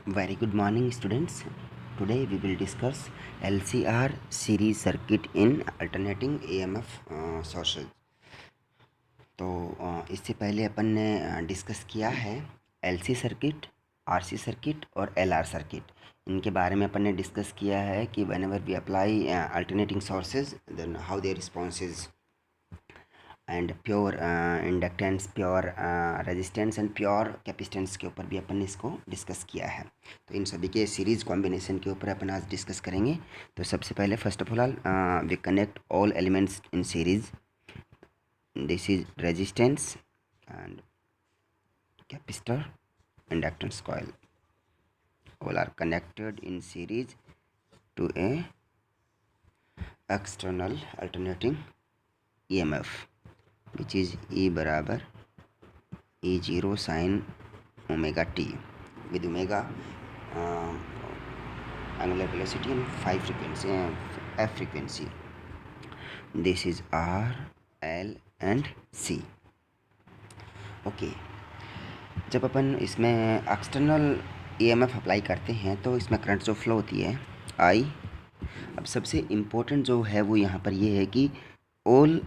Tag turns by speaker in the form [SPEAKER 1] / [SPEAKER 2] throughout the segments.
[SPEAKER 1] Very good morning, students. Today we will discuss LCR series circuit in alternating EMF sources. तो इससे पहले अपन ने discuss किया है LC सर्किट, RC सर्किट और LR सर्किट। इनके बारे में अपन ने डिस्कस किया है कि whenever we apply alternating sources, then how their responses and pure inductance, pure resistance and pure capacitance के ऊपर भी अपन ने इसको डिस्कस किया है। तो इन सभी के सीरीज़ कॉम्बिनेशन के ऊपर अपन आज डिस्कस करेंगे। तो सबसे पहले first of all we connect all elements in series. This is resistance and capacitor, inductance coil, all are connected in series to a external alternating EMF which is E बराबर E0 sin omega t with omega angular velocity and f frequency. This is R, L and C. Okay, जब अपन इसमें external EMF apply करते हैं तो इसमें current जो flow होती है I। अब सबसे इम्पोर्टेंट जो है वो यहाँ पर ये है कि all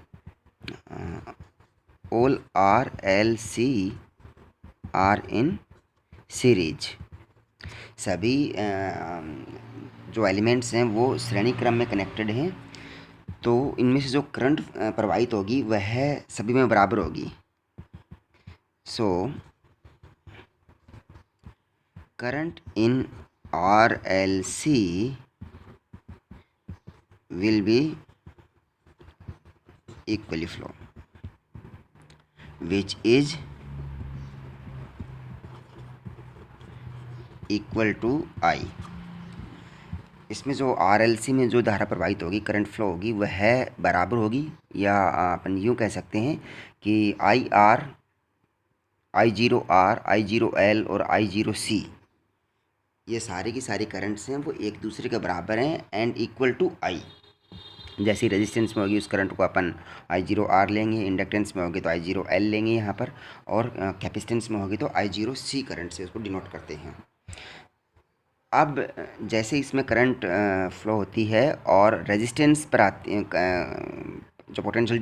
[SPEAKER 1] R, L, C are in series. सभी जो एलिमेंट्स हैं वो श्रेणी क्रम में कनेक्टेड हैं, तो इनमें से जो करंट प्रवाहित होगी वह सभी में बराबर होगी। So current in R L C will be equally flow, which is equal to I। इसमें जो RLC में जो धारा प्रवाहित होगी, करंट फ्लो होगी, वह बराबर होगी, या अपन यूँ कह सकते हैं कि IR, I0R, I0L और I0C ये सारे की सारी करंट्स हैं वो एक दूसरे के बराबर हैं एंड इक्वल टू I। जैसी रेजिस्टेंस में होगी उस करंट को अपन I0R लेंगे, इंडक्टेंस में होगी तो I0L लेंगे यहाँ पर, और कैपेसिटेंस में होगी तो I0C करंट से उसको डिनोट करते हैं। अब जैसे इसमें करंट फ्लो होती है और रेजिस्टेंस पर आती जो पोटेंशियल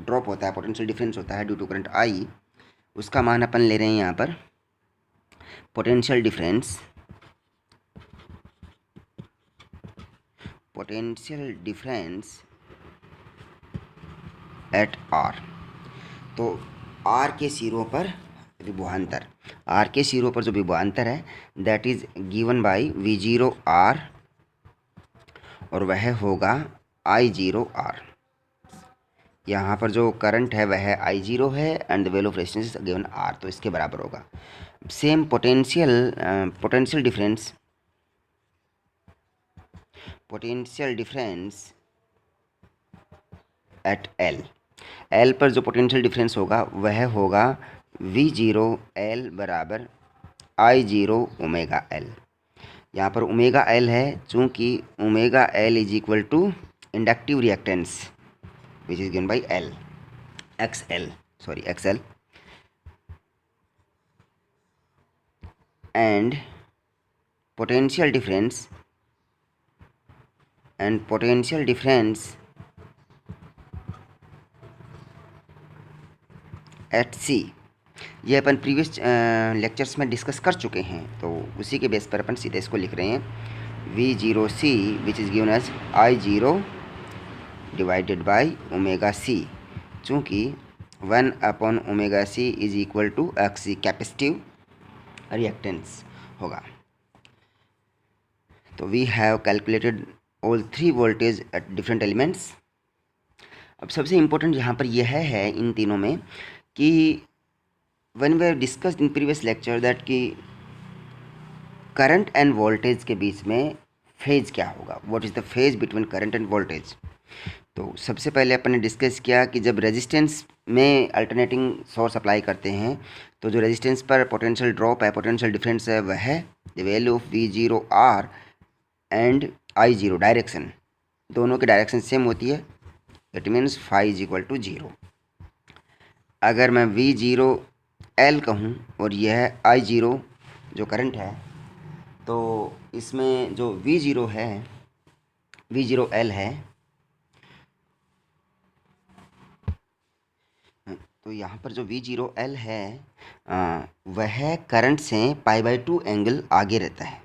[SPEAKER 1] ड्रॉप होता है, पोटेंशियल डिफरेंस होता है ड्यू टू करंट I, उसका मान अपन ले रहे हैं यहाँ पर पोटेंशियल डिफरेंस एट R। तो R के सिरों पर विभवांतर, R के सिरों पर जो विभवांतर है that is given by V0R और वह होगा I0R। यहाँ पर जो करंट है वह I0 है and the value of resistance is given R, तो इसके बराबर होगा। Same potential difference at L पर जो पोटेंशियल डिफरेंस होगा वह होगा V0L बराबर I0 ओमेगा L। यहाँ पर ओमेगा L है, चूँकि omega L is equal to inductive reactance which is given by XL and potential difference at C ये अपन प्रीवियस लेक्चर्स में डिस्कस कर चुके हैं, तो उसी के बेस पर अपन सीधे इसको लिख रहे हैं V0C which is given as I0 divided by omega C, चूँकि 1 omega C is equal to XC capacitive reactance होगा। तो we have calculated all 3 voltage at different elements. अब सबसे इम्पोर्टेंट यहाँ पर यह है इन तीनों में कि when we have discussed in previous lecture that कि करंट एंड वोल्टेज के बीच में फेज क्या होगा, what is the phase between current end voltage. तो सबसे पहले अपन ने डिस्कस किया कि जब रेजिस्टेंस में अल्टरनेटिंग सोर्स अप्लाई करते हैं तो जो रेजिस्टेंस पर पोटेंशियल ड्रॉप है, पोटेंशियल डिफरेंस है, वह है the value of V0R and I0 direction, दोनों की डायरेक्शन सेम होती है, it means phi is equal to 0। अगर मैं V0L कहूँ और यह I0 जो करंट है तो इसमें जो V0 है, V0L है, तो यहाँ पर जो V0L है वह करंट से π/2 एंगल आगे रहता है।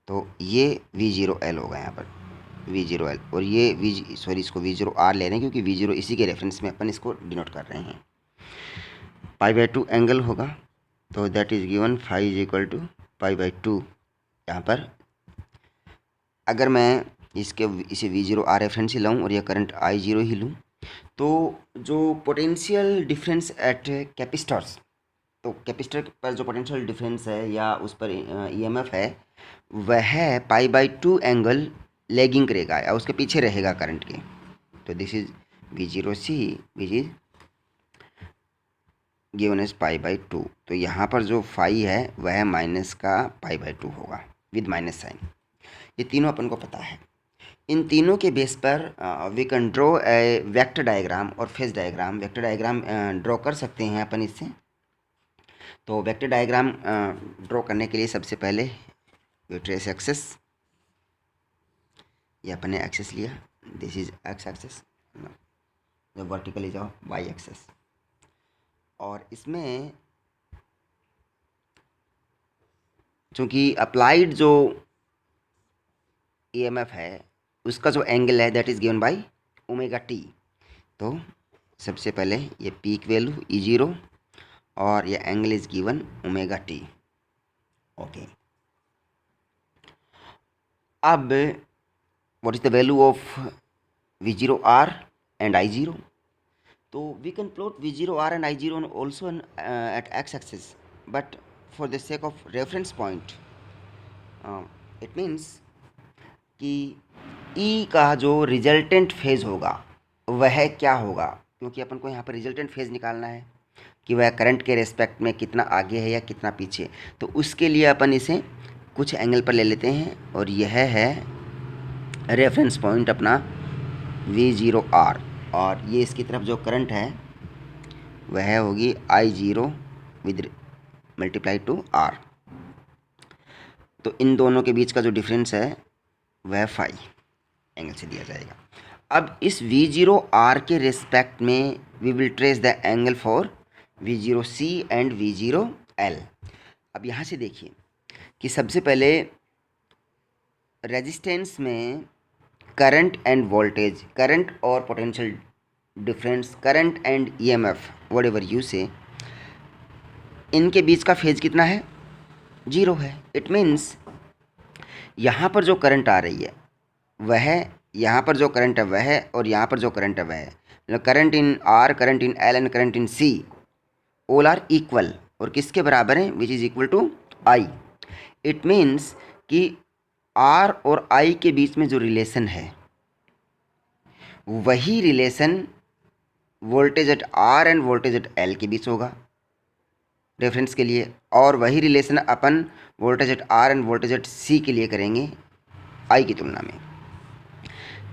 [SPEAKER 1] तो ये V0L होगा यहाँ पर, V0L, और ये इसको V0R ले रहे हैं क्योंकि V0 इसी के रेफरेंस में अपन इसको डिनोट कर रहे हैं। π/2 एंगल होगा, तो दैट इज़ गिवन φ = π/2। यहाँ पर अगर मैं इसे V0R रेफरेंस ही लूँ और यह करंट I0 ही लूँ, तो जो पोटेंशियल डिफरेंस एट कैपेसिटर्स, तो कैपेसिटर पर जो पोटेंशियल डिफरेंस है या उस पर EMF है, वह π/2 एंगल लैगिंग करेगा या उसके पीछे रहेगा करंट के। तो this is V0C which is given as π/2। तो यहाँ पर जो फाई है वह माइनस का π/2 होगा विद माइनस साइन। ये तीनों अपन को पता है। इन तीनों के बेस पर we can draw a vector diagram और phase diagram. Vector diagram draw कर सकते हैं अपन इससे। तो वेक्टर डायग्राम ड्रॉ करने के लिए सबसे पहले वी ट्रेस एक्सेस, ये अपन ने एक्सेस लिया, this is X axis, the vertical is of Y axis. और इसमें चूँकि अप्लाइड जो EMF है उसका जो एंगल है that is given by ω/t। तो सबसे पहले ये पीक वैल्यू E0 और ये angle is given ω/t। Okay, अब what is the value of V0R and I0? तो we can plot V0R and I0 also at x axis, but for the sake of reference point it means कि E का जो resultant phase होगा वह क्या होगा, क्योंकि अपन को यहाँ पर रिजल्टेंट फेज निकालना है कि वह करंट के रेस्पेक्ट में कितना आगे है या कितना पीछे। तो उसके लिए अपन इसे कुछ एंगल पर ले लेते हैं और यह है रेफरेंस पॉइंट अपना V0R, और ये इसकी तरफ जो करंट है वह होगी I0 with multiply two R। तो इन दोनों के बीच का जो डिफरेंस है वह φ एंगल से दिया जाएगा। अब इस V0R के रेस्पेक्ट में we will trace the angle for V0C and V0L। अब यहाँ से देखिए कि सबसे पहले रेजिस्टेंस में करंट एंड वोल्टेज, करंट और potential difference, current and EMF what ever you से, इनके बीच का फेज कितना है? 0 है। इट मीन्स यहाँ पर जो करंट आ रही है वह, यहाँ पर जो करंट है वह, और यहाँ पर जो करंट है वह, current in R, current in L and current in C all are equal, और किसके बराबर हैं? Which is equal to I। It means कि R और I के बीच में जो रिलेशन है वही relation voltage at R end voltage at L के बीच होगा रेफरेंस के लिए, और वही relation upon voltage at R end voltage at C के लिए करेंगे I की तुलना में।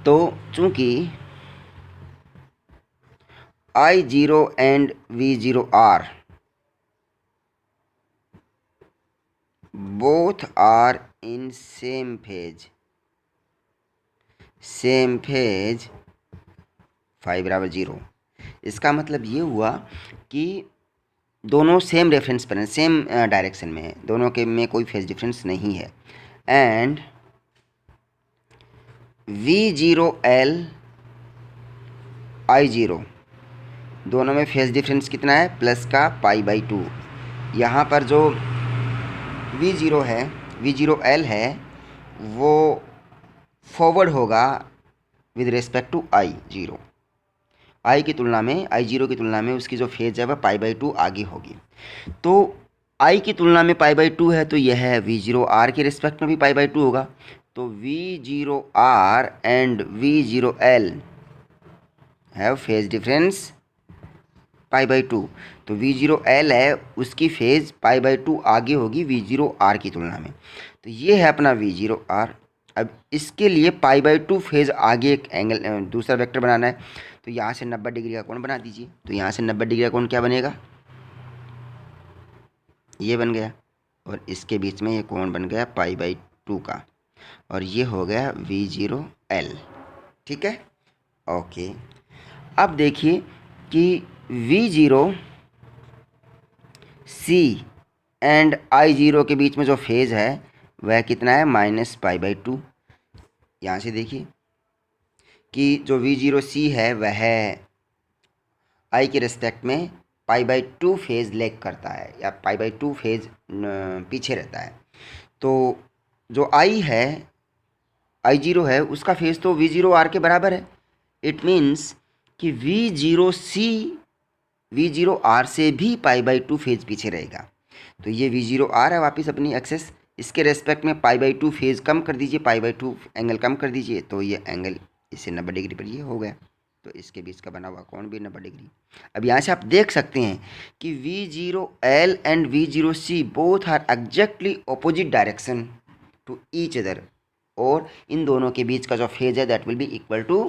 [SPEAKER 1] तो चूंकि I0 and V0R both are in same phase phi बराबर 0, इसका मतलब ये हुआ कि दोनों सेम रेफरेंस पर हैं, सेम डायरेक्शन में है, दोनों के में कोई फेज डिफरेंस नहीं है। एंड V0L I0 दोनों में फेज डिफरेंस कितना है? प्लस का π/2। यहाँ पर जो V0 है, V0L है, वो फॉरवर्ड होगा with respect to I0। I की तुलना में, I0 की तुलना में उसकी जो फेज है वह π/2 आगे होगी। तो I की तुलना में π/2 है, तो यह है V0R के रेस्पेक्ट में भी π/2 होगा। तो V0R and V0L have phase difference π/2। तो V0L है, उसकी फेज π/2 आगे होगी V0R की तुलना में। तो ये है अपना V0R। अब इसके लिए π/2 फेज आगे एक एंगल, दूसरा वेक्टर बनाना है। तो यहाँ से 90 डिग्री का कोण बना दीजिए। तो यहाँ से 90 डिग्री का कोण क्या बनेगा? ये बन गया। और इसके बीच में ये कोण बन गया π/2 का, और ये हो गया V0L। ठीक है, ओके। अब देखिए कि V0C एंड I0 के बीच में जो फेज़ है वह कितना है, -π/2। यहाँ से देखिए कि जो V0C है वह I के रिस्पेक्ट में π/2 फेज़ लैग करता है, या π/2 फेज़ पीछे रहता है। तो जो I है, I0 है, उसका फेज़ तो V0R के बराबर है। इट मीन्स कि V0R से भी π/2 फेज़ पीछे रहेगा। तो ये V0R है वापस अपनी एक्सेस, इसके रेस्पेक्ट में π/2 फेज़ कम कर दीजिए, π/2 एंगल कम कर दीजिए, तो ये एंगल इससे 90 डिग्री पर ये हो गया। तो इसके बीच का बना हुआ कोण भी 90 डिग्री। अब यहाँ से आप देख सकते हैं कि V0L and V0C both are exactly opposite direction to each other, और इन दोनों के बीच का जो फेज है that will be equal to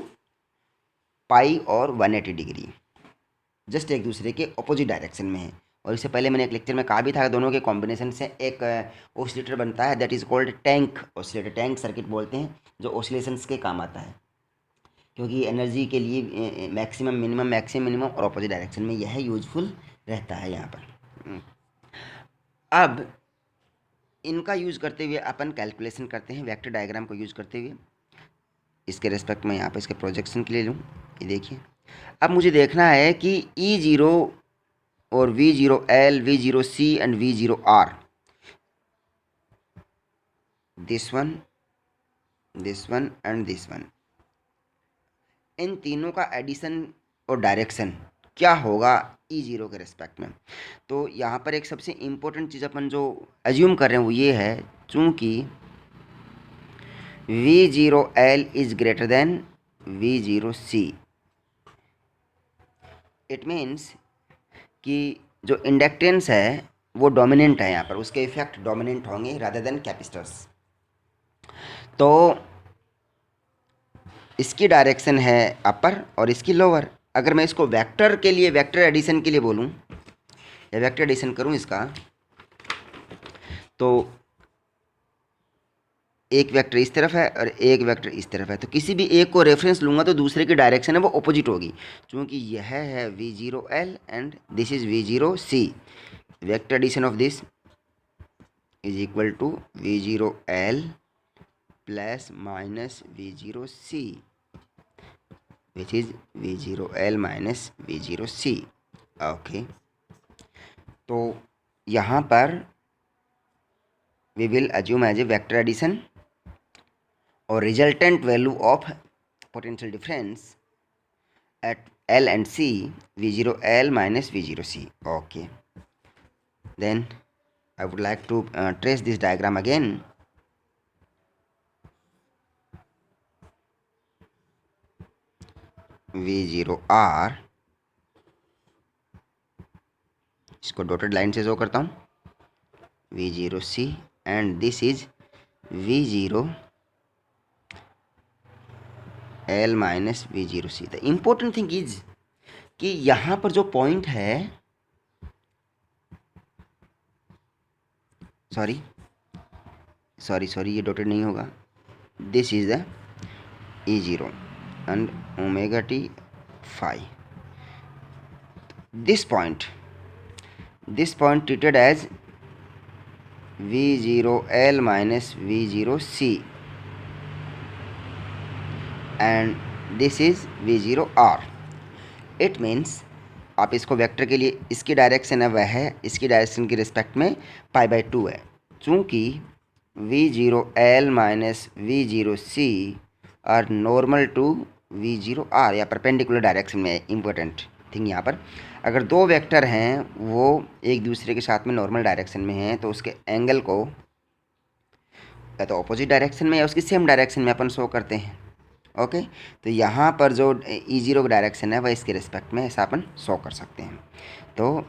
[SPEAKER 1] pi और 180 डिग्री, जस्ट एक दूसरे के ऑपोजिट डायरेक्शन में है। और इससे पहले मैंने एक लेक्चर में कहा भी था, दोनों के कॉम्बिनेशन से एक ऑसिलेटर बनता है, that is called tank oscillator. Tank circuit बोलते हैं, जो ऑसिलेशंस के काम आता है, क्योंकि एनर्जी के लिए मैक्सिमम मिनिमम और ऑपोजिट डायरेक्शन में यह यूजफुल रहता है यहाँ पर। अब इनका यूज़ करते हुए अपन कैलकुलेशन करते हैं वेक्टर डायग्राम को यूज़ करते हुए। इसके रेस्पेक्ट में यहाँ पर इसके प्रोजेक्शन के लिए लूँ, ये देखिए। अब मुझे देखना है कि E0 और V0L, V0C and V0R, this one and this one, इन तीनों का एडिशन और डायरेक्शन क्या होगा E0 के रेस्पेक्ट में। तो यहाँ पर एक सबसे इम्पोर्टेंट चीज़ अपन जो एज्यूम कर रहे हैं वो ये है, चूँकि V0L is greater than V0C, it means कि जो इंडक्टेंस है वो डोमिनेंट है यहाँ पर, उसके इफेक्ट डोमिनेंट होंगे रादर देन कैपेसिटर्स। तो इसकी डायरेक्शन है अपर और इसकी लोअर। अगर मैं इसको वेक्टर के लिए, वेक्टर एडिशन के लिए बोलूँ या वेक्टर एडिशन करूँ इसका, तो एक वेक्टर इस तरफ है और एक वेक्टर इस तरफ है, तो किसी भी एक को रेफरेंस लूँगा तो दूसरे की डायरेक्शन है वो ऑपोजिट होगी। क्योंकि यह है V0L and this is V0C, vector addition of this is equal to V0L plus minus V0C, which is V0L minus V0C। Okay, तो यहाँ पर we will assume as a vector addition और resultant value of potential difference at L and C, V0L minus V0C. Okay, then I would like to trace this diagram again. V0R, इसको dotted line से show करता हूँ, V0C and this is V0L minus V0C। The important thing is कि यहाँ पर जो point है, sorry ये डॉटेड नहीं होगा, this is the E0 and omega t phi. This point treated as V0L minus V0C and this is V0R. It means आप इसको वेक्टर के लिए, इसकी डायरेक्शन है वह है, इसकी डायरेक्शन के रिस्पेक्ट में π/2 है। चूँकि V0L minus V0C are normal to V0R या परपेंडिकुलर डायरेक्शन में। इम्पोर्टेंट थिंग यहाँ पर, अगर दो वेक्टर हैं वो एक दूसरे के साथ में नॉर्मल डायरेक्शन में हैं तो उसके एंगल को या तो ऑपोजिट डायरेक्शन में या उसकी सेम डायरेक्शन में अपन शो करते हैं। ओके, तो यहाँ पर जो E0 का डायरेक्शन है वह इसके रिस्पेक्ट में ऐसा अपन शो कर सकते हैं। तो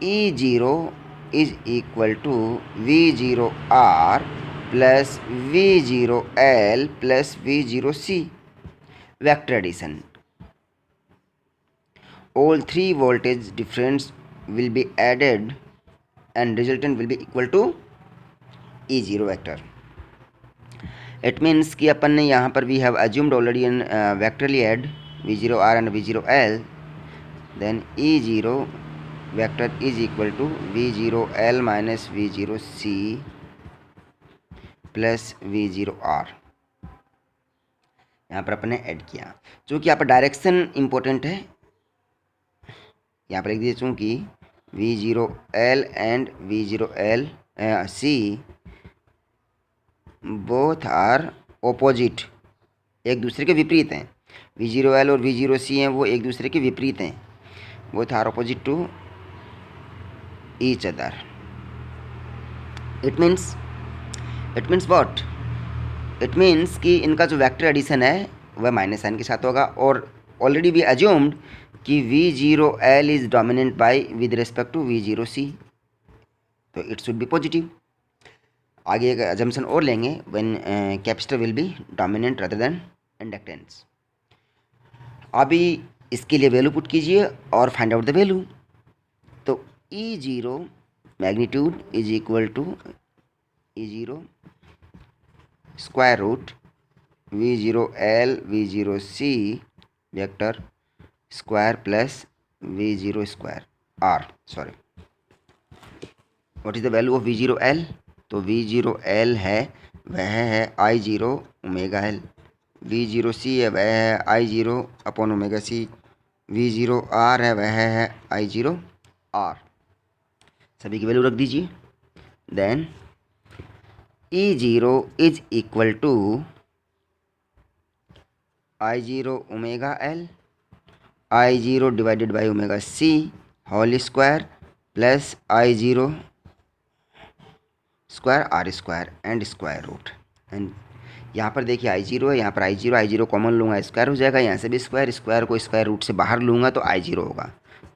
[SPEAKER 1] E0 is equal to V0R plus V0L plus V0C, vector addition. All three voltage difference will be added and resultant will be equal to E0 vector. It means कि अपन ने यहाँ पर we have assumed already and vectorally add V0R and V0L, then E0 vector is equal to V0L minus V0C plus V0R. यहाँ पर अपन ने add किया, चूँकि यहाँ पर डायरेक्शन इम्पोर्टेंट है, यहाँ पर लिख दीजिए चूँकि V0L and V0C both are opposite, एक दूसरे के विपरीत हैं. V0L और V0C हैं वो एक दूसरे के विपरीत हैं, both are opposite to each other. It means what? It means कि इनका जो वेक्टर एडिशन है वह माइनस साइन के साथ होगा, और ऑलरेडी वी अज्यूम्ड कि V0L is dominant by with respect to V0C, तो इट शुड बी पॉजिटिव. आगे एक अजम्पशन और लेंगे, when capacitor will be dominant rather than inductance. अभी इसके लिए वैल्यू पुट कीजिए और फाइंड आउट द वैल्यू. तो E0 magnitude is equal to E0 square root V0L V0C vector square plus V0 square R. Sorry, what is the value of V0L? तो V0L है वह है I0 ओमेगा L, V0C है वह है I0 upon omega C, V0R है वह है I0 R. सभी की वैल्यू रख दीजिए. Then E0 is equal to I0 omega L, I0 divided by omega C whole square plus I0 square R square and square root. And यहाँ पर देखिए I0 है, यहाँ पर I0 कॉमन लूँगा स्क्वायर हो जाएगा, यहाँ से भी स्क्वायर को स्क्वायर रूट से बाहर लूँगा तो I0 होगा.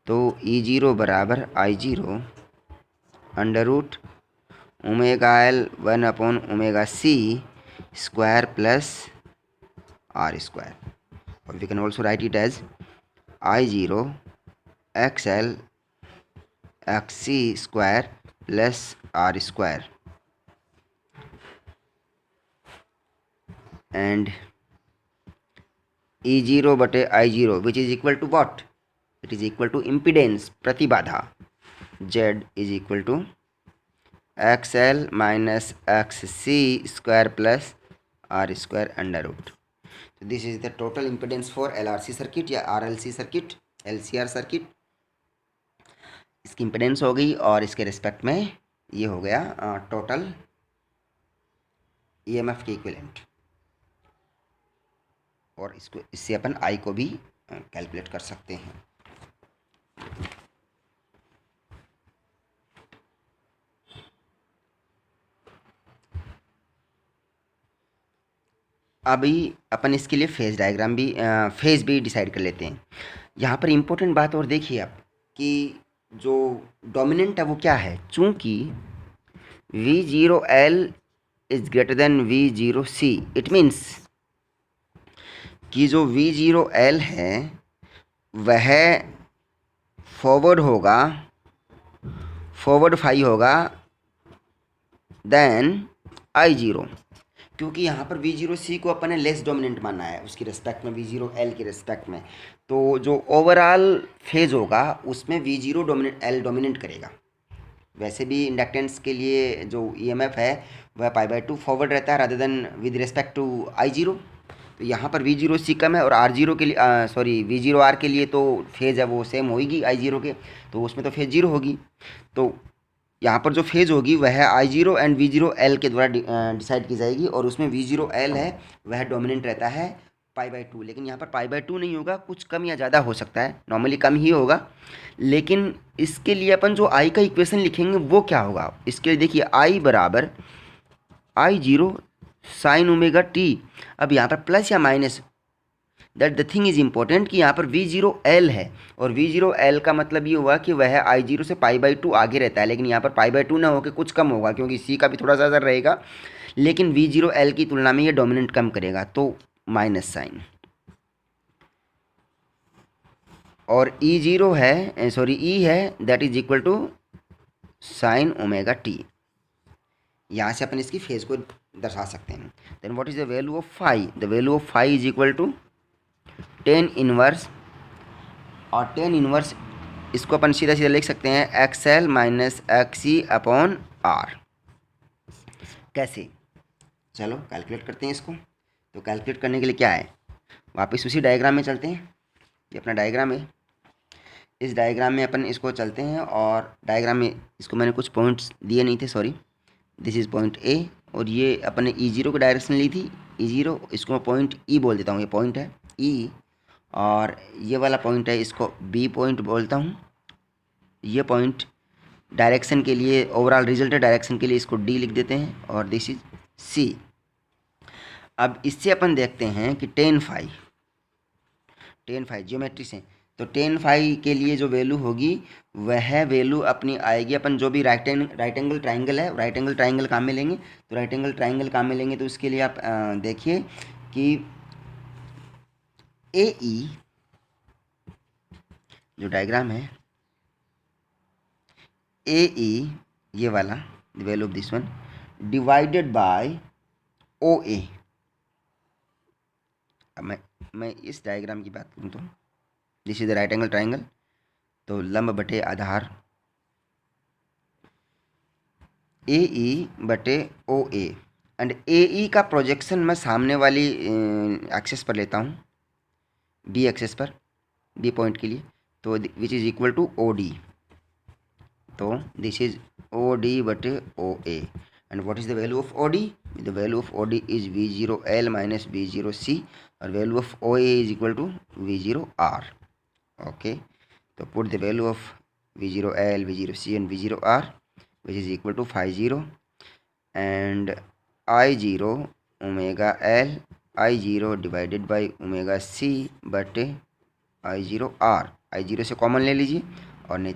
[SPEAKER 1] तो E0 बराबर I0 under root omega L 1 upon omega C square plus R square, और we can also write it as I0 XL XC square plus R square. and E0 बटे I0 which is equal to what? It is equal to impedance, प्रतिबाधा. Z is equal to XL minus XC square plus R square under root. So this is the total impedance for LRC circuit या RLC circuit, LCR circuit. इसकी impedance हो गई, और इसके respect में ये हो गया टोटल EMF के इक्विवेलेंट, और इससे अपन I को भी कैलकुलेट कर सकते हैं. अभी अपन इसके लिए फेज डायग्राम भी फेज भी डिसाइड कर लेते हैं. यहाँ पर इम्पोर्टेंट बात और देखिए आप कि जो डोमिनेंट है वो क्या है. चूँकि V0L is greater than V0C, it means कि जो V0L है वह फॉरवर्ड फाई होगा देन I0, क्योंकि यहाँ पर V0C को अपन ने लेस डोमिनेंट माना है उसकी रिस्पेक्ट में, V0L की रिस्पेक्ट में. तो जो ओवरऑल फेज होगा उसमें V0L डोमिनेंट करेगा. वैसे भी इंडक्टेंस के लिए जो EMF है वह π/2 फॉरवर्ड रहता है rather than with respect to I0. तो यहाँ पर V0C कम है, और R0 के लिए V0R के लिए तो फेज़ है वो सेम होगी I0 के, तो उसमें तो फेज 0 होगी. तो यहाँ पर जो फेज होगी वह I0 एंड V0L के द्वारा डिसाइड की जाएगी, और उसमें V0L है वह डोमिनेंट रहता है π/2. लेकिन यहाँ पर π/2 नहीं होगा, कुछ कम या ज़्यादा हो सकता है, नॉर्मली कम ही होगा. लेकिन इसके लिए अपन जो I का इक्वेशन लिखेंगे वो क्या होगा. इसके लिए देखिए I बराबर I0 साइन ओमेगा टी. अब यहाँ पर प्लस या minus, that the thing is important कि यहाँ पर V0L है, और V0L का मतलब ये हुआ कि वह I0 से π/2 आगे रहता है. लेकिन यहाँ पर π/2 ना होकर कुछ कम होगा, क्योंकि C का भी थोड़ा सा असर रहेगा, लेकिन V0L की तुलना में ये डोमिनेंट कम करेगा, तो माइनस साइन. और E0 है, E है that is equal to sine omega t. यहाँ से अपन इसकी फेज को दर्शा सकते हैं। Then what is the value of phi? The value of phi is equal to tan inverse, और टेन इनवर्स इसको अपन सीधा सीधा लिख सकते हैं X L minus X E upon R. कैसे? चलो कैलकुलेट करते हैं इसको। तो कैलकुलेट करने के लिए क्या है, वापस उसी डायग्राम में चलते हैं। ये अपना डायग्राम है, इस डायग्राम में अपन इसको चलते हैं, और डायग्राम में इसको मैंने कुछ पॉइंट्स दिए नहीं थे, sorry. This is point A, और ये अपने E0 की डायरेक्शन ली थी, E0, इसको मैं पॉइंट ई बोल देता हूँ, ये पॉइंट है ई, और ये वाला पॉइंट है, इसको बी पॉइंट बोलता हूँ। ये पॉइंट डायरेक्शन के लिए, ओवरऑल रिजल्टेड डायरेक्शन के लिए इसको डी लिख देते हैं, और दिस इज सी। अब इससे अपन देखते हैं कि टेन फाई ज्योमेट्री से, तो टेन फाई के लिए जो वैल्यू होगी वह वैल्यू अपनी आएगी, अपन जो भी राइट एंगल ट्राइंगल है, राइट एंगल ट्राइंगल काम में लेंगे। तो राइट एंगल ट्राइंगल काम में लेंगे तो उसके लिए आप देखिए कि ए ई जो डायग्राम है, ए ई ये वाला, the value of this one divided by O A. अब मैं इस डायग्राम की बात करूँ तो this is the right angle triangle, तो लंब बटे आधार ए ई बटे ओ ए, एंड ए ई का प्रोजेक्शन मैं सामने वाली एक्सेस पर लेता हूँ, बी एक्सेस पर, बी पॉइंट के लिए, तो which is equal to O D. तो दिस इज ओ डी बटे O A, and what is the value of O D? The value of O D is V0L minus V0C, और value of O A is equal to V0R। Okay, तो put the value of V0L, V0C and V0R which is equal to 50 and I0 omega L I0 divided by omega C बटे I0 R। I0 से common ले लीजिए, और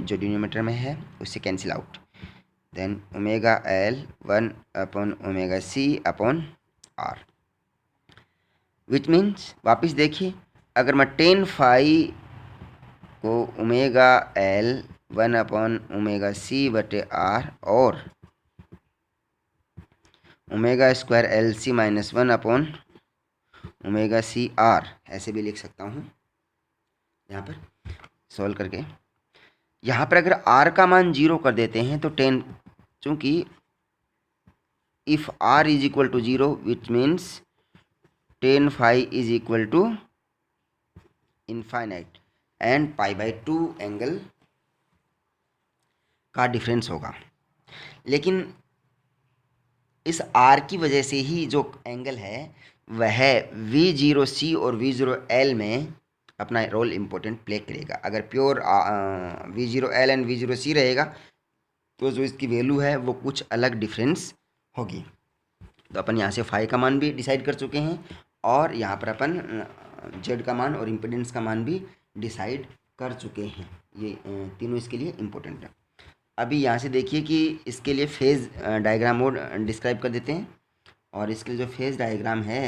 [SPEAKER 1] जो denominator में है उससे cancel out. Then omega L 1 upon omega C upon R, which means, वापस देखिए, अगर मैं टेन फाई को omega L 1 upon omega C बटे R और omega square LC minus 1 upon omega C R ऐसे भी लिख सकता हूँ यहाँ पर सॉल्व करके। यहाँ पर अगर R का मान 0 कर देते हैं तो टेन, चूँकि if R is equal to 0 which means tan phi is equal to infinite, and π/2 angle का डिफरेंस होगा। लेकिन इस R की वजह से ही जो एंगल है वह V0C और V0L में अपना रोल इम्पोर्टेंट प्ले करेगा। अगर प्योर V0L एंड V0C रहेगा तो जो इसकी वैल्यू है वो कुछ अलग डिफरेंस होगी। तो अपन यहाँ से फाई का मान भी डिसाइड कर चुके हैं, और यहाँ पर अपन जेड का मान और इम्पिडेंस का मान भी डिसाइड कर चुके हैं। ये तीनों इसके लिए इम्पोर्टेंट है। अभी यहाँ से देखिए कि इसके लिए फेज़ डायग्राम मोड डिस्क्राइब कर देते हैं, और इसके लिए जो फेज़ डायग्राम है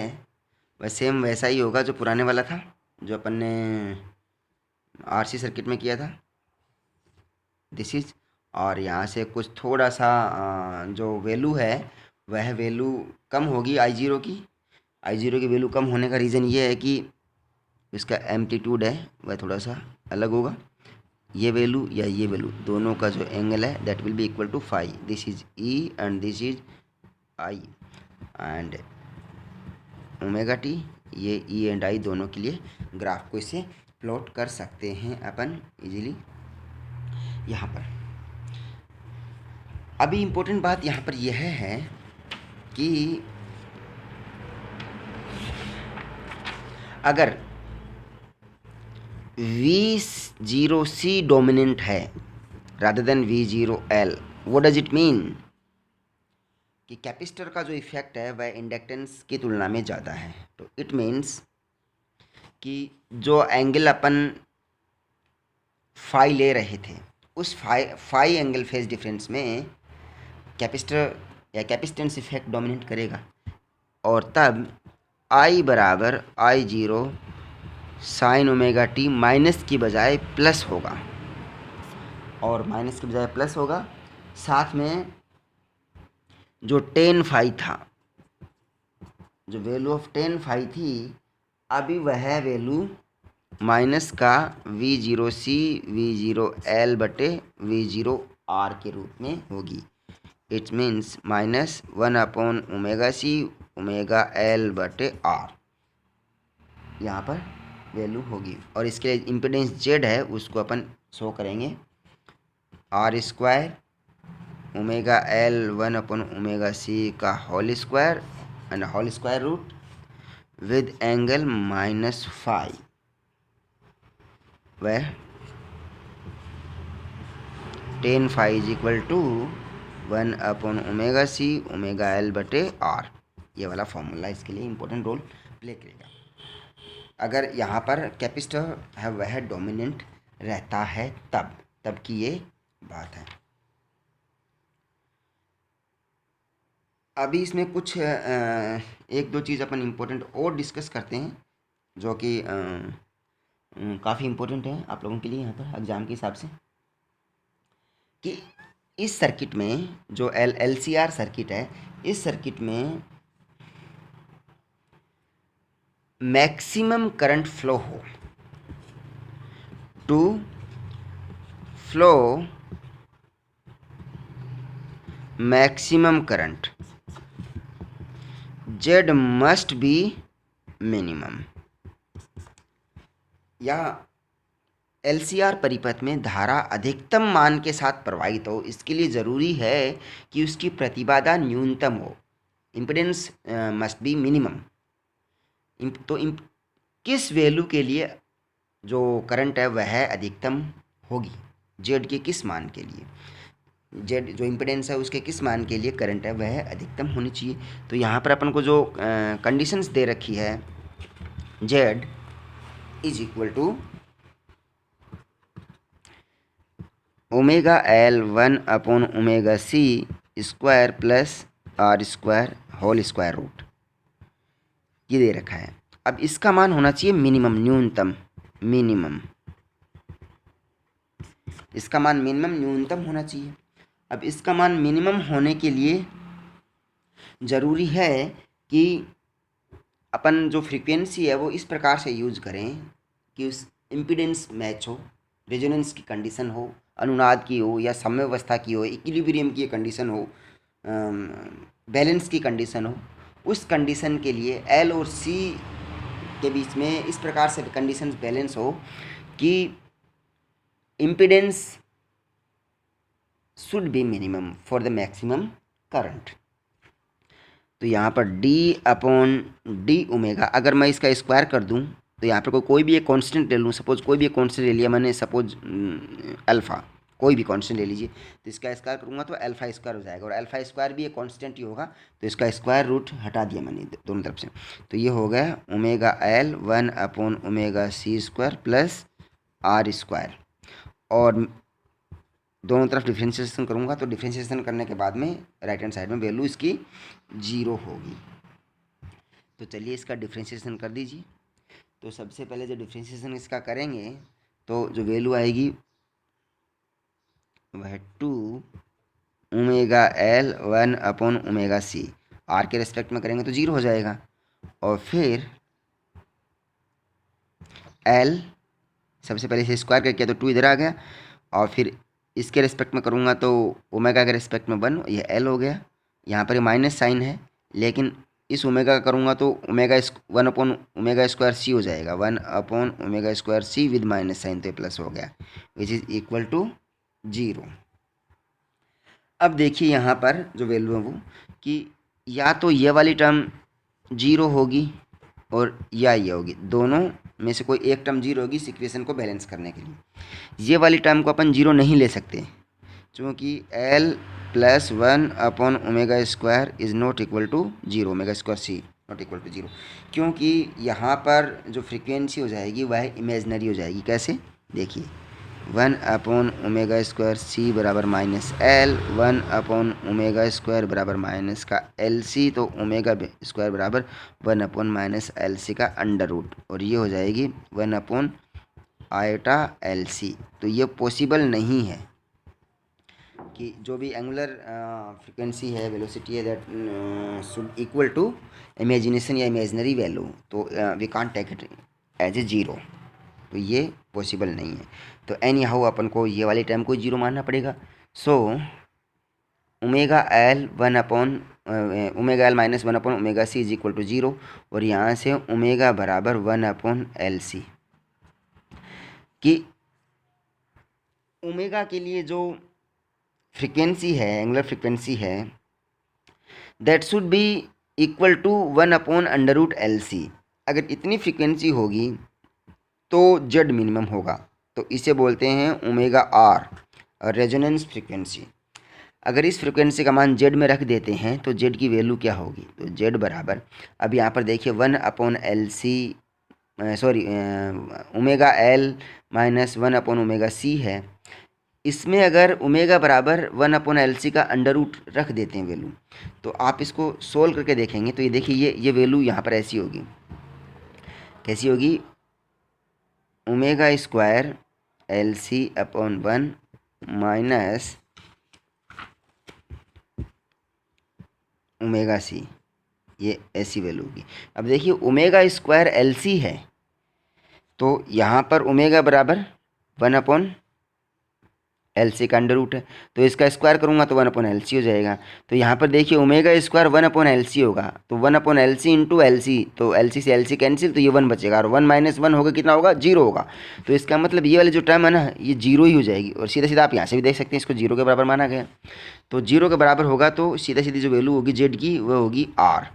[SPEAKER 1] वह सेम वैसा ही होगा जो पुराने वाला था, जो अपन ने RC सर्किट में किया था, दिस इज। और यहाँ से कुछ थोड़ा सा जो वैल्यू है वह वैल्यू कम होगी I0 की। I0 की वैल्यू कम होने का रीज़न ये है कि इसका एम्पलीट्यूड है वह थोड़ा सा अलग होगा। ये वैल्यू या ये वैल्यू दोनों का जो एंगल है that will be equal to phi. This is E and this is I, and omega t, ये E एंड I दोनों के लिए ग्राफ को इसे प्लॉट कर सकते हैं अपन इजीली यहाँ पर। अभी इम्पोर्टेंट बात यहाँ पर यह है कि अगर V0C डोमिनेंट है rather then V0L, what does it mean? कि कैपेसिटर का जो इफेक्ट है वह इंडक्टेंस की तुलना में ज़्यादा है। तो इट मीन्स कि जो एंगल अपन फाई ले रहे थे उस फाई एंगल फेज डिफरेंस में कैपेसिटर या कैपेसिटेंस इफेक्ट डोमिनेट करेगा, और तब I बराबर I0 sign omega T minus की बजाय प्लस होगा। और माइनस के बजाय प्लस होगा। साथ में जो टेन फाई था, जो वैल्यू ऑफ टेन फाई थी, अभी वह वैल्यू माइनस का V0C V0L बटे V0R के रूप में होगी। इट मीन्स माइनस 1/ओमेगा C ओमेगा L बटे R यहाँ पर वैल्यू होगी। और इसके लिए इम्पिडेंस Z है, उसको अपन शो करेंगे R² ओमेगा L 1/ओमेगा C का whole square and whole square root with angle -φ, वह tan phi is equal to 1/ओमेगा C ओमेगा L बटे R। ये वाला फॉर्मूला इसके लिए इम्पोर्टेंट रोल प्ले करेगा। अगर यहाँ पर कैपेसिटर है वह डोमिनेंट रहता है तब की ये बात है। अभी इसमें कुछ एक दो चीज़ अपन इम्पोर्टेंट और डिस्कस करते हैं, जो कि काफ़ी इम्पोर्टेंट है आप लोगों के लिए यहाँ पर एग्ज़ाम के हिसाब से, कि इस सर्किट में जो LCR सर्किट है, इस सर्किट में मैक्सिमम करंट फ्लो हो, to flow maximum current Z must be minimum. या LCR परिपथ में धारा अधिकतम मान के साथ प्रवाहित हो, इसके लिए ज़रूरी है कि उसकी प्रतिबाधा न्यूनतम हो, इम्पीडेंस मस्ट बी मिनिमम। तो किस वैल्यू के लिए जो करंट है वह अधिकतम होगी, Z के किस मान के लिए, Z जो इम्पीडेंस है उसके किस मान के लिए करंट है वह अधिकतम होनी चाहिए। तो यहाँ पर अपन को जो कंडीशंस दे रखी है, Z is equal to omega L 1/ओमेगा C square plus R² whole square root, ये दे रखा है। अब इसका मान होना चाहिए मिनिमम, न्यूनतम, मिनिमम, इसका मान मिनिमम न्यूनतम होना चाहिए। अब इसका मान मिनिमम होने के लिए ज़रूरी है कि अपन जो फ्रीक्वेंसी है वो इस प्रकार से यूज करें कि उस इम्पीडेंस मैच हो, रेजोनेंस की कंडीशन हो, अनुनाद की हो या साम्यावस्था की हो, इक्विलिब्रियम की कंडीशन हो, बैलेंस की कंडीशन हो। उस कंडीशन के लिए L और C के बीच में इस प्रकार से कंडीशंस बैलेंस हो कि impedance should be minimum for the maximum current. तो यहाँ पर D/d ओमेगा, अगर मैं इसका स्क्वायर कर दूँ तो यहाँ पर कोई भी एक कांस्टेंट ले लूँ, सपोज कोई भी एक कांस्टेंट ले लिया मैंने, सपोज अल्फ़ा, कोई भी कांस्टेंट ले लीजिए, तो इसका स्क्वायर करूँगा तो α² हो जाएगा, और α² भी एक कांस्टेंट ही होगा, तो इसका स्क्वायर रूट हटा दिया मैंने दोनों तरफ से, तो ये हो गया omega L 1/ओमेगा C² plus R²। और दोनों तरफ डिफ्रेंशिएशन करूँगा तो डिफ्रेंशिएशन करने के बाद में राइट हैंड साइड में वैल्यू इसकी 0 होगी। तो चलिए इसका डिफ्रेंशिएशन कर दीजिए। तो सबसे पहले जो डिफ्रेंशिएशन इसका करेंगे तो जो वैल्यू आएगी वह 2 ओमेगा L 1/ओमेगा C, R के रेस्पेक्ट में करेंगे तो 0 हो जाएगा, और फिर L सबसे पहले इसे स्क्वायर करके तो 2 इधर आ गया, और फिर इसके रेस्पेक्ट में करूँगा तो ओमेगा के रेस्पेक्ट में 1, यह L हो गया। यहाँ पर माइनस साइन है, लेकिन इस ओमेगा का करूँगा तो ओमेगा 1/ओमेगा² हो जाएगा, 1/ओमेगा² विद माइनस साइन, तो प्लस हो गया, विच इज़ इक्वल टू 0। अब देखिए यहाँ पर जो वैल्यू है वो कि या तो ये वाली टर्म 0 होगी और या ये होगी, दोनों में से कोई एक टर्म 0 होगी इस इक्वेशन को बैलेंस करने के लिए। ये वाली टर्म को अपन 0 नहीं ले सकते, क्योंकि L + 1/ओमेगा² इज़ नॉट इक्वल टू 0, ओमेगा² नॉट इक्वल टू 0, क्योंकि यहाँ पर जो फ्रीक्वेंसी हो जाएगी वह इमेजनरी हो जाएगी। कैसे, देखिए 1/ओमेगा² बराबर -L, 1/ओमेगा² बराबर माइनस का LC, तो ओमेगा² बराबर 1/-LC का अंडर रूट, और ये हो जाएगी 1/LC। तो ये पॉसिबल नहीं है, कि जो भी एंगुलर फ्रिक्वेंसी है, वेलोसिटी है, that should equal to imagination या इमेजनरी वैल्यू, तो we can't take it as a zero, तो ये पॉसिबल नहीं है। तो एनी हाउ अपन को ये वाले टर्म को ज़ीरो मानना पड़ेगा। So omega L one upon omega L minus one upon omega C is equal to zero, और यहाँ से ओमेगा बराबर वन अपॉन एल सी, कि ओमेगा के लिए जो फ्रिक्वेंसी है, एंगुलर फ्रिक्वेंसी है, that should be equal to one upon under root L C. अगर इतनी फ्रिक्वेंसी होगी तो जेड मिनिमम होगा, तो इसे बोलते हैं ओमेगा आर, रेजोनेंस फ्रिक्वेंसी। अगर इस फ्रिक्वेंसी का मान जेड में रख देते हैं तो जेड की वैल्यू क्या होगी, तो जेड बराबर, अब यहाँ पर देखिए one upon L C, sorry omega L minus one upon omega C है। इसमें अगर ओमेगा बराबर वन अपॉन एल सी का अंडर रूट रख देते हैं वैल्यू, तो आप इसको सोल्व करके देखेंगे तो ये देखिए ये वैल्यू यहाँ पर ऐसी होगी, कैसी होगी, omega square L C upon one minus omega C, ये ऐसी वैल्यू होगी। अब देखिए ओमेगा स्क्वायर एल सी है, तो यहाँ पर ओमेगा बराबर वन अपॉन एल सी का अंडर रूट है, तो इसका स्क्वायर करूँगा तो वन अपॉन एल सी हो जाएगा। तो यहाँ पर देखिए omega square one upon L C होगा, तो one upon L C into L C, तो एल सी से एल सी कैंसिल, तो ये वन बचेगा, और वन माइनस वन होगा कितना होगा, जीरो होगा। तो इसका मतलब ये वाली जो टर्म है ना, ये जीरो ही हो जाएगी, और सीधा सीधा आप यहाँ से भी देख सकते हैं इसको जीरो के बराबर माना गया। तो जीरो के बराबर होगा तो सीधा सीधी जो वैल्यू होगी जेड की वह होगी आर,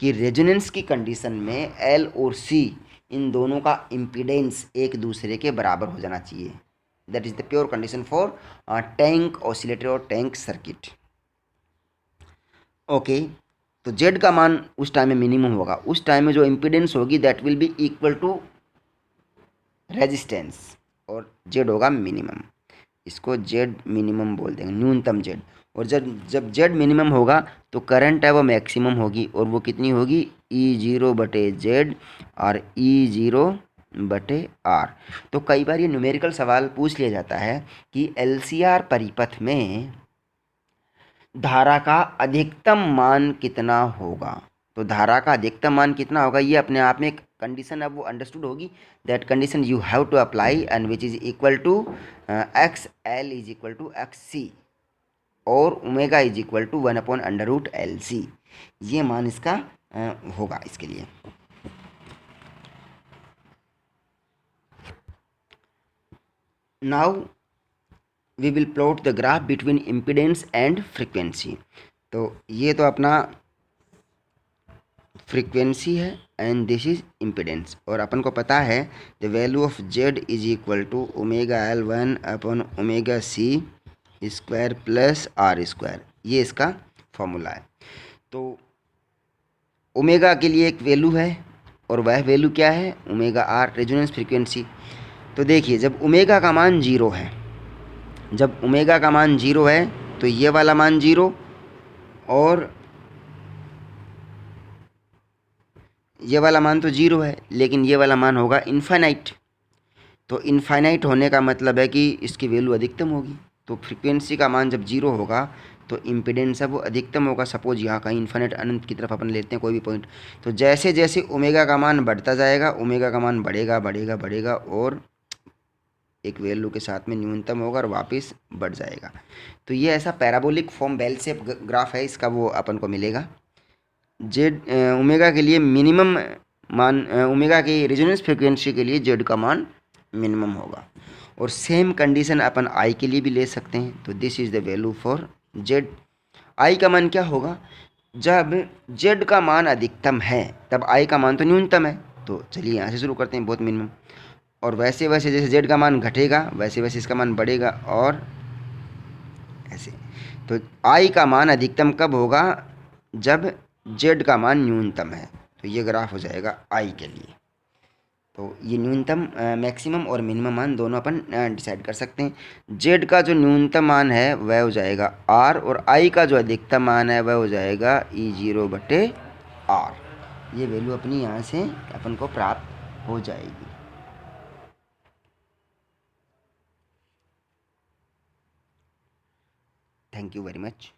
[SPEAKER 1] कि रेजोनेंस की कंडीशन में एल और सी इन दोनों का इम्पीडेंस एक दूसरे के बराबर हो जाना चाहिए। That is the pure condition for tank oscillator और टैंक सर्किट। ओके, तो जेड का मान उस टाइम में मिनिमम होगा, उस टाइम में जो इम्पीडेंस होगी that will be equal to resistance, और जेड होगा मिनिमम, इसको जेड मिनिमम बोल देंगे, न्यूनतम जेड। और जब जेड मिनिमम होगा तो करंट है वो मैक्सिमम होगी, और वो कितनी होगी, ई जीरो बटे जेड और ई जीरो बटे आर। तो कई बार ये न्यूमेरिकल सवाल पूछ लिया जाता है कि एलसीआर परिपथ में धारा का अधिकतम मान कितना होगा। तो धारा का अधिकतम मान कितना होगा, ये अपने आप में एक कंडीशन अब वो अंडरस्टूड होगी, that condition you have to apply and which is equal to X L is equal to X C, और omega is equal to one upon under root L C, ये मान इसका होगा इसके लिए। Now we will plot the graph between impedance and frequency. तो ये तो अपना फ्रीक्वेंसी है एंड दिस इज इम्पीडेंस, और अपन को पता है the value of Z is equal to omega L one upon omega C square plus R square, ये इसका फॉर्मूला है। तो ओमेगा के लिए एक वैल्यू है, और वह वैल्यू क्या है, ओमेगा आर, रेजोनेंस फ्रीक्वेंसी। तो देखिए जब ओमेगा का मान जीरो है, जब ओमेगा का मान जीरो है तो ये वाला मान जीरो, और ये वाला मान तो जीरो है, लेकिन ये वाला मान होगा इनफाइनाइट। तो इनफाइनाइट होने का मतलब है कि इसकी वैल्यू अधिकतम होगी। तो फ्रीक्वेंसी का मान जब जीरो होगा तो इम्पीडेंस है वो अधिकतम होगा। सपोज यहाँ कहीं इन्फाइनाइट अनंत की तरफ अपन लेते हैं कोई भी पॉइंट, तो जैसे जैसे ओमेगा का मान बढ़ता जाएगा, ओमेगा का मान बढ़ेगा बढ़ेगा बढ़ेगा, और एक वैल्यू के साथ में न्यूनतम होगा और वापस बढ़ जाएगा। तो ये ऐसा parabolic form bell shape graph है इसका, वो अपन को मिलेगा। जेड ओमेगा के लिए मिनिमम मान, ओमेगा की रेजोनेंस फ्रीक्वेंसी के लिए जेड का मान मिनिमम होगा, और सेम कंडीशन अपन आई के लिए भी ले सकते हैं। तो this is the value for Z. I का मान क्या होगा, जब जेड का मान अधिकतम है तब आई का मान तो न्यूनतम है। तो चलिए यहाँ से शुरू करते हैं, बहुत मिनिमम, और वैसे वैसे जैसे जेड का मान घटेगा वैसे वैसे इसका मान बढ़ेगा, और ऐसे। तो आई का मान अधिकतम कब होगा, जब जेड का मान न्यूनतम है। तो ये ग्राफ हो जाएगा आई के लिए। तो ये न्यूनतम, मैक्सिमम और मिनिमम मान दोनों अपन डिसाइड कर सकते हैं। जेड का जो न्यूनतम मान है वह हो जाएगा आर, और आई का जो अधिकतम मान है वह हो जाएगा ई जीरो बटे आर। ये वैल्यू अपनी यहाँ से अपन को प्राप्त हो जाएगी। Thank you very much.